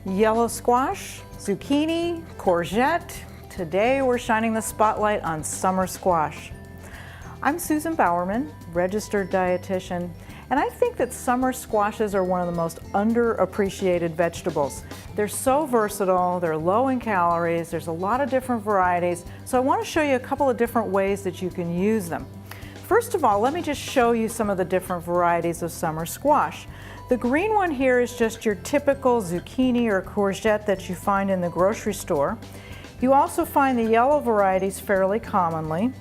Yellow squash, zucchini, courgette. Today we're shining the spotlight on summer squash. I'm Susan Bowerman, registered dietitian, and I think that summer squashes are one of the most underappreciated vegetables. They're so versatile, they're low in calories, there's a lot of different varieties, so I want to show you a couple of different ways that you can use them. First of all, let me just show you some of the different varieties of summer squash. The green one here is just your typical zucchini or courgette that you find in the grocery store. You also find the yellow varieties fairly commonly.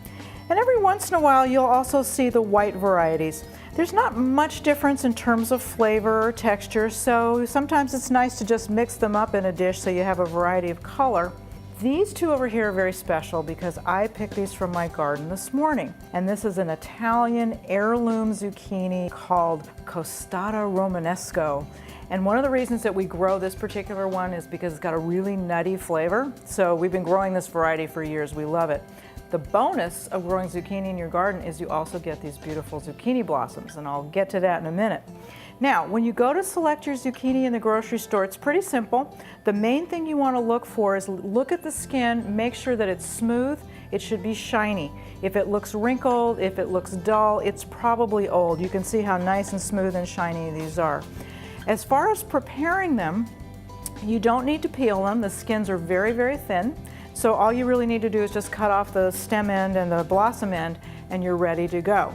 And every once in a while you'll also see the white varieties. There's not much difference in terms of flavor or texture, so sometimes it's nice to just mix them up in a dish so you have a variety of color. These two over here are very special because I picked these from my garden this morning. And this is an Italian heirloom zucchini called Costata Romanesco. And one of the reasons that we grow this particular one is because it's got a really nutty flavor. So we've been growing this variety for years. We love it. The bonus of growing zucchini in your garden is you also get these beautiful zucchini blossoms, and I'll get to that in a minute. Now, when you go to select your zucchini in the grocery store, it's pretty simple. The main thing you want to look for is look at the skin, make sure that it's smooth. It should be shiny. If it looks wrinkled, if it looks dull, it's probably old. You can see how nice and smooth and shiny these are. As far as preparing them, you don't need to peel them. The skins are very, very thin. So all you really need to do is just cut off the stem end and the blossom end, and you're ready to go.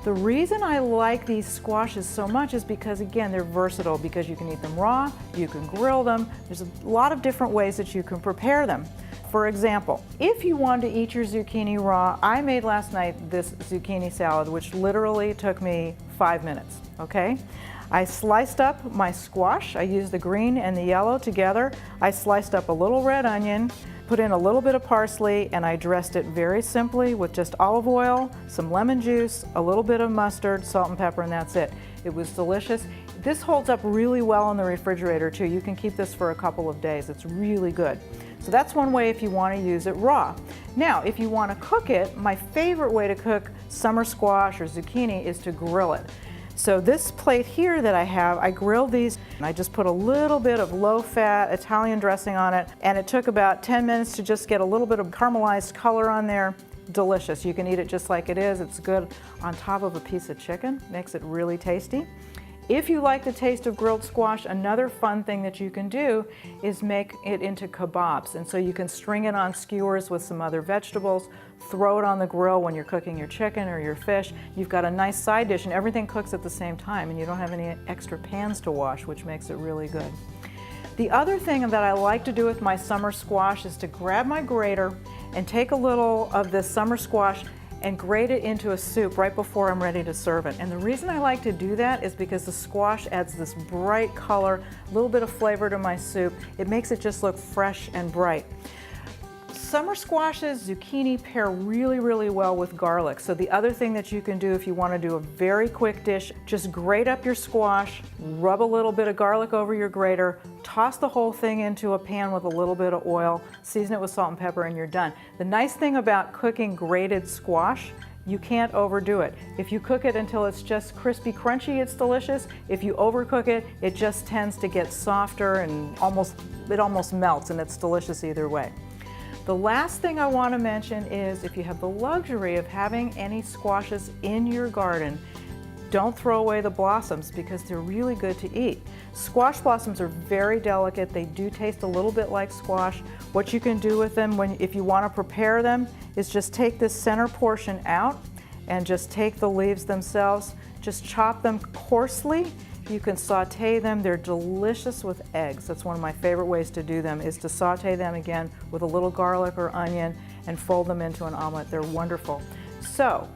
The reason I like these squashes so much is because, again, they're versatile, because you can eat them raw, you can grill them. There's a lot of different ways that you can prepare them. For example, if you want to eat your zucchini raw, I made last night this zucchini salad, which literally took me 5 minutes, okay? I sliced up my squash. I used the green and the yellow together. I sliced up a little red onion, put in a little bit of parsley, and I dressed it very simply with just olive oil, some lemon juice, a little bit of mustard, salt and pepper, and that's it. It was delicious. This holds up really well in the refrigerator too. You can keep this for a couple of days. It's really good. So that's one way if you want to use it raw. Now, if you want to cook it, my favorite way to cook summer squash or zucchini is to grill it. So this plate here that I have, I grilled these, and I just put a little bit of low-fat Italian dressing on it, and it took about 10 minutes to just get a little bit of caramelized color on there. Delicious. You can eat it just like it is. It's good on top of a piece of chicken. Makes it really tasty. If you like the taste of grilled squash, another fun thing that you can do is make it into kebabs. And so you can string it on skewers with some other vegetables, throw it on the grill when you're cooking your chicken or your fish. You've got a nice side dish, and everything cooks at the same time, and you don't have any extra pans to wash, which makes it really good. The other thing that I like to do with my summer squash is to grab my grater and take a little of this summer squash and grate it into a soup right before I'm ready to serve it. And the reason I like to do that is because the squash adds this bright color, a little bit of flavor to my soup. It makes it just look fresh and bright. Summer squashes, zucchini pair really, really well with garlic. So the other thing that you can do if you want to do a very quick dish, just grate up your squash, rub a little bit of garlic over your grater, toss the whole thing into a pan with a little bit of oil, season it with salt and pepper, and you're done. The nice thing about cooking grated squash, you can't overdo it. If you cook it until it's just crispy, crunchy, it's delicious. If you overcook it, it just tends to get softer and it almost melts, and it's delicious either way. The last thing I want to mention is if you have the luxury of having any squashes in your garden, don't throw away the blossoms because they're really good to eat. Squash blossoms are very delicate. They do taste a little bit like squash. What you can do with them if you want to prepare them is just take this center portion out and just take the leaves themselves, just chop them coarsely. You can saute them. They're delicious with eggs. That's one of my favorite ways to do them, is to saute them again with a little garlic or onion and fold them into an omelet. They're wonderful. So